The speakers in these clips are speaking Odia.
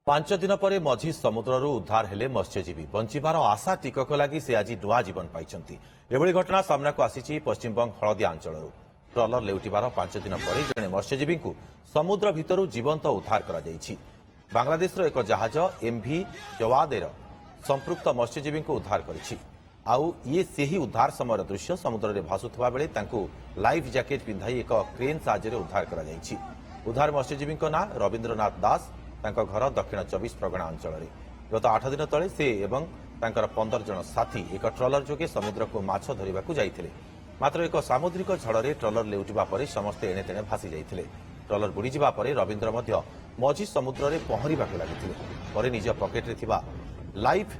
ପାଞ୍ଚ ଦିନ ପରେ ମଝି ସମୁଦ୍ରରୁ ଉଦ୍ଧାର ହେଲେ ମତ୍ସ୍ୟଜୀବୀ। ବଞ୍ଚିବାର ଆଶା ଟିକକ ଲାଗି ସେ ଆଜି ନୂଆ ଜୀବନ ପାଇଛନ୍ତି। ଏଭଳି ଘଟଣା ସାମ୍ନାକୁ ଆସିଛି ପଶ୍ଚିମବଙ୍ଗ ହଳଦିଆ ଅଞ୍ଚଳରୁ। ଟ୍ରଲର ଲେଉଟିବାର 5 ଦିନ ପରେ ଜଣେ ମତ୍ସ୍ୟଜୀବୀଙ୍କୁ ସମୁଦ୍ର ଭିତରୁ ଜୀବନ୍ତ ଉଦ୍ଧାର କରାଯାଇଛି। ବାଂଲାଦେଶର ଏକ ଜାହାଜ ଏମ୍ଭି ଜୱାଦେର ସମ୍ପୃକ୍ତ ମତ୍ସ୍ୟଜୀବୀଙ୍କୁ ଉଦ୍ଧାର କରିଛି। ଆଉ ଇଏ ସେହି ଉଦ୍ଧାର ସମୟର ଦୃଶ୍ୟ। ସମୁଦ୍ରରେ ଭାସୁଥିବା ବେଳେ ତାଙ୍କୁ ଲାଇଫ୍ ଜ୍ୟାକେଟ୍ ପିନ୍ଧାଇ ଏକ କ୍ରେନ୍ ସାହାଯ୍ୟରେ ଉଦ୍ଧାର କରାଯାଇଛି। ଉଦ୍ଧାର ମତ୍ସ୍ୟଜୀବୀଙ୍କ ନାଁ ରବୀନ୍ଦ୍ରନାଥ ଦାସ। ତାଙ୍କ ଘର ଦକ୍ଷିଣ 24 ପ୍ରଗଣା ଅଞ୍ଚଳରେ। ଗତ 8 ଦିନ ତଳେ ସେ ଏବଂ ତାଙ୍କର 15 ଜଣ ସାଥୀ ଏକ ଟ୍ରଲର ଯୋଗେ ସମୁଦ୍ରକୁ ମାଛ ଧରିବାକୁ ଯାଇଥିଲେ। ମାତ୍ର ଏକ ସାମୁଦ୍ରିକ ଝଡ଼ରେ ଟ୍ରଲର ଲେଉଟିବା ପରେ ସମସ୍ତେ ଏଣେତେଣେ ଭାସି ଯାଇଥିଲେ। ଟ୍ରଲର ବୁଡ଼ିଯିବା ପରେ ରବୀନ୍ଦ୍ର ମଧ୍ୟ ମଝି ସମୁଦ୍ରରେ ପହଁରିବାକୁ ଲାଗିଥିଲେ। ପରେ ନିଜ ପକେଟରେ ଥିବା ଲାଇଫ୍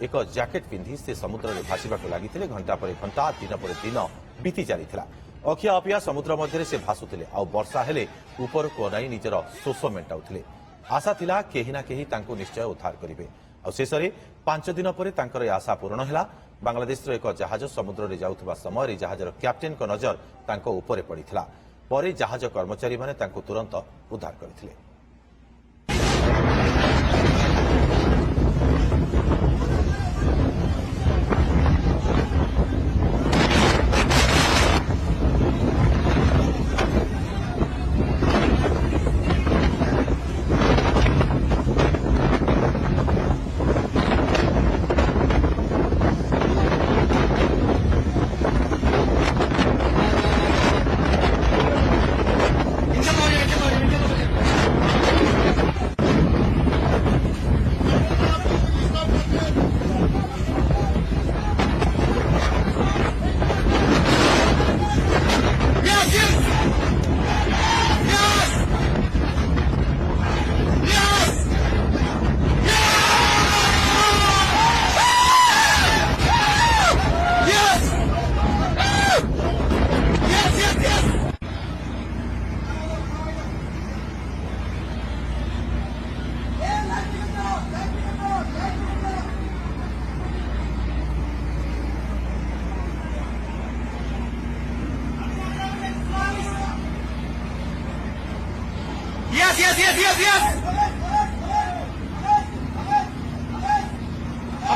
ଏକ ଜ୍ୟାକେଟ୍ ପିନ୍ଧି ସେ ସମୁଦ୍ରରେ ଭାସିବାକୁ ଲାଗିଥିଲେ। ଘଣ୍ଟା ପରେ ଘଣ୍ଟା, ଦିନ ପରେ ଦିନ ବିତି ଚାଲିଥିଲା। ଅଖିଆ ଅପିଆ ସମୁଦ୍ର ମଧ୍ୟରେ ସେ ଭାସୁଥିଲେ। ଆଉ ବର୍ଷା ହେଲେ ଉପରକୁ ଅନାଇ ନିଜର ଶୋଷ ମେଣ୍ଟାଉଥିଲେ। ଆଶା ଥିଲା କେହି ନା କେହି ତାଙ୍କୁ ନିଶ୍ଚୟ ଉଦ୍ଧାର କରିବେ। ଆଉ ଶେଷରେ 5 ଦିନ ପରେ ତାଙ୍କର ଏ ଆଶା ପୂରଣ ହେଲା। ବାଂଲାଦେଶର ଏକ ଜାହାଜ ସମୁଦ୍ରରେ ଯାଉଥିବା ସମୟରେ ଜାହାଜର କ୍ୟାପ୍ଟେନଙ୍କ ନଜର ତାଙ୍କ ଉପରେ ପଡ଼ିଥିଲା। ପରେ ଜାହାଜ କର୍ମଚାରୀମାନେ ତାଙ୍କୁ ତୁରନ୍ତ ଉଦ୍ଧାର କରିଥିଲେ।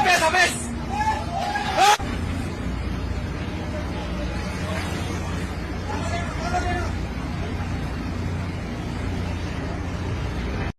Yes! Habis!